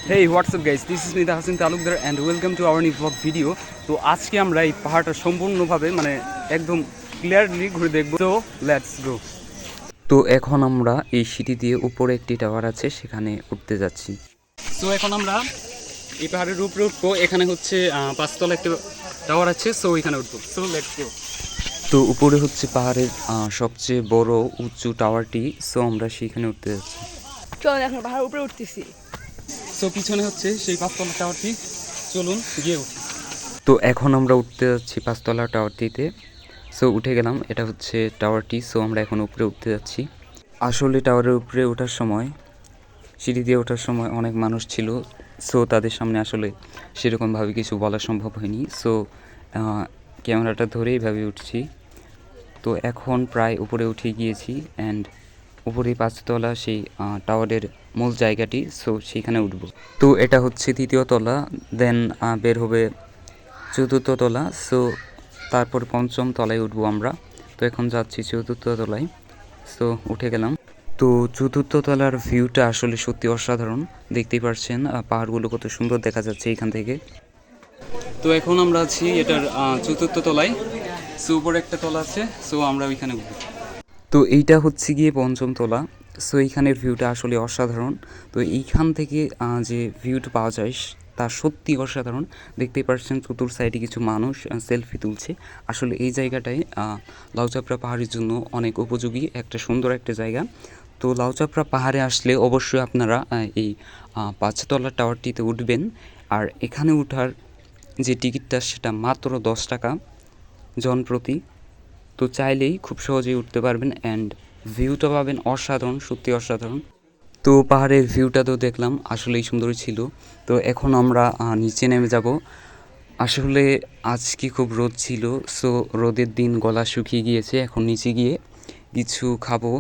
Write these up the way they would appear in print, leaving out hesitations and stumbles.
Hey, what's up guys? This is me Hasan Talukdar and welcome to our new vlog video. তো আজকে আমরা এই পাহাড়টা সম্পূর্ণভাবে একদম ক্লিয়ারলি ঘুরে দেখব। তো লেটস গো। তো এখন আমরা এই সিঁড়ি দিয়ে উপরে একটি টাওয়ার আছে সেখানে উঠতে যাচ্ছি। সো এখন আমরা এই পাহাড়ের উপরে উঠবো। এখানে হচ্ছে 5 তলা একটা টাওয়ার আছে, সো এখানে উঠবো। So let's go. তো উপরে হচ্ছে পাহাড়ের সবচেয়ে বড় উঁচু টাওয়ারটি, সো আমরা সেখানে উঠতে যাচ্ছি। চলুন এখন পাহাড়ের উপরে উঠতেছি। সো পিছনে হচ্ছে সেই 5 তলা টাওয়ারটি, চলুন গিয়ে উঠি। তো এখন আমরা উঠতে যাচ্ছি 5 তলা টাওয়ারটিতে। সো উঠে গেলাম, এটা হচ্ছে টাওয়ারটি। সো আমরা এখন উপরে উঠতে যাচ্ছি। আসলে টাওয়ারের উপরে ওঠার সময়, সিঁড়ি দিয়ে ওঠার সময় অনেক মানুষ ছিল। সো তাদের সামনে আসলে সেরকমভাবে কিছু বলা সম্ভব হয়নি। সো ক্যামেরাটা ধরে এইভাবে উঠছি। তো এখন প্রায় উপরে উঠে গিয়েছি অ্যান্ড উপরে 5 তলা সেই টাওয়ারের মূল জায়গাটি, সো সেইখানে উঠব। তো এটা হচ্ছে 3য় তলা, দেন বের হবে 4র্থ তলা। সো তারপর 5ম তলায় উঠবো আমরা। তো এখন যাচ্ছি 4র্থ তলায়। সো উঠে গেলাম। তো 4র্থ তলার ভিউটা আসলে সত্যি অসাধারণ। দেখতেই পাচ্ছেন পাহাড়গুলো কত সুন্দর দেখা যাচ্ছে এখান থেকে। তো এখন আমরা আছি এটার 4র্থ তলায়। সো উপরে একটা তলা আছে, সো আমরা ওইখানে উঠব। তো এইটা হচ্ছে গিয়ে 5ম তলা। সো এইখানের ভিউটা আসলে অসাধারণ। তো এইখান থেকে যে ভিউটা পাওয়া যায় তা সত্যি অসাধারণ। দেখতেই পাচ্ছেন চতুর সাইডে কিছু মানুষ সেলফি তুলছে। আসলে এই জায়গাটায় লাউচাপড়া পাহাড়ের জন্য অনেক উপযোগী একটা সুন্দর একটা জায়গা। তো লাউচাপড়া পাহাড়ে আসলে অবশ্যই আপনারা এই 5 তলা টাওয়ারটিতে উঠবেন। আর এখানে ওঠার যে টিকিটটা সেটা মাত্র 10 টাকা জনপ্রতি। তো চাইলেই খুব সহজেই উঠতে পারবেন অ্যান্ড ভিউটা পাবেন অসাধারণ, সত্যি অসাধারণ। তো পাহাড়ের ভিউটা তো দেখলাম, আসলেই সুন্দর ছিল। তো এখন আমরা নিচে নেমে যাব। আসলে আজকে খুব রোদ ছিল, সো রোদের দিন গলা শুকিয়ে গিয়েছে। এখন নিচে গিয়ে কিছু খাবো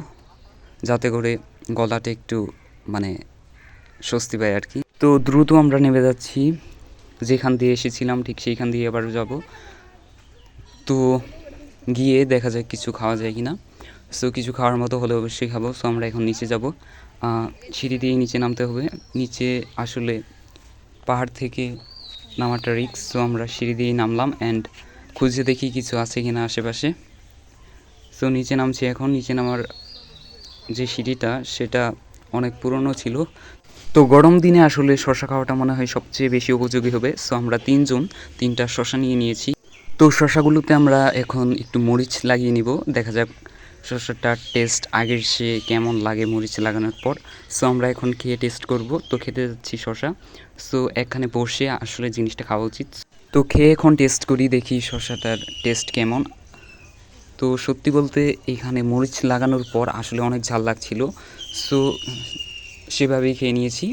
যাতে করে গলাটা একটু স্বস্তি পায় আর কি। তো দ্রুত আমরা নেমে যাচ্ছি, যেখান দিয়ে এসেছিলাম ঠিক সেইখান দিয়ে আবার যাব। তো গিয়ে দেখা যায় কিছু খাওয়া যায় কি না। সো কিছু খাওয়ার মতো হলে অবশ্যই খাবো। সো আমরা এখন নিচে যাব, সিঁড়ি দিয়ে নিচে নামতে হবে। নিচে আসলে পাহাড় থেকে নামাটা রিস্ক। সো আমরা সিঁড়ি দিয়েই নামলাম অ্যান্ড খুঁজে দেখি কিছু আছে কি না আশেপাশে। সো নিচে নামছি এখন। নিচে নামার যে সিঁড়িটা সেটা অনেক পুরনো ছিল। তো গরম দিনে আসলে শসা খাওয়াটা মনে হয় সবচেয়ে বেশি উপযোগী হবে। সো আমরা 3 জন 3টা শসা নিয়ে নিয়েছি। তো শসাগুলোতে আমরা এখন একটু মরিচ লাগিয়ে নিব, দেখা যাক শসাটার টেস্ট আগের সে কেমন লাগে মরিচ লাগানোর পর। সো আমরা এখন খেয়ে টেস্ট করব। তো খেতে যাচ্ছি শসা। সো এখানে বসে আসলে জিনিসটা খাওয়া উচিত। তো খেয়ে এখন টেস্ট করি, দেখি শসাটার টেস্ট কেমন। তো সত্যি বলতে এখানে মরিচ লাগানোর পর আসলে অনেক ঝাল লাগছিল। সো সেভাবেই খেয়ে নিয়েছি।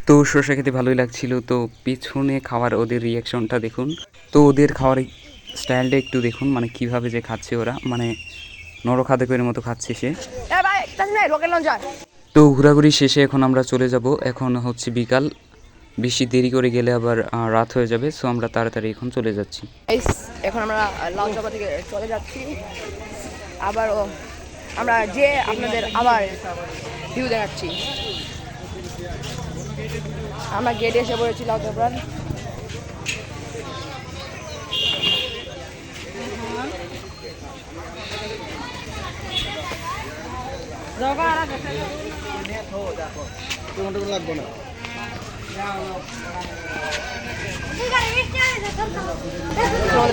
তো শসা খেতে ভালোই লাগছিল। তো পিছনে খাওয়ার ওদের রিয়াকশনটা দেখুন। তো ওদের খাওয়ার স্টাইলটা একটু দেখুন, কীভাবে যে খাচ্ছে ওরা, নরখাদকের মতো খাচ্ছে সে। তো ঘোরাঘুরি শেষে এখন আমরা চলে যাব। এখন হচ্ছে বিকাল, বেশি দেরি করে গেলে আবার রাত হয়ে যাবে। সো আমরা তাড়াতাড়ি এখন চলে যাচ্ছি। এখন আমরা লাউচাপড়া থেকে চলে যাচ্ছি। আবারও আমরা যে আপনাদের আবার ভিউ দেখাচ্ছি। আমরা গেটে এসে পড়েছি লাউচাপড়ার।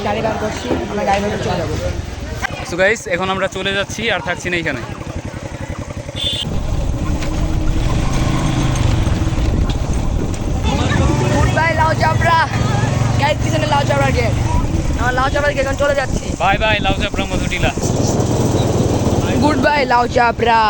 গাড়ি বার করছি, আমরা গাড়ি বার চলে যাবো। সো গাইস, এখন আমরা চলে যাচ্ছি, আর থাকছি না এখানে। গুড বাই লাউচাপড়া। গাইস পিছনে লাউচাপড়া গেট, আমরা লাউচাপড়া গেট এখন চলে যাচ্ছি। বাই বাই লাউচাপড়া মধুটিলা। গুড বাই লাউচাপড়া।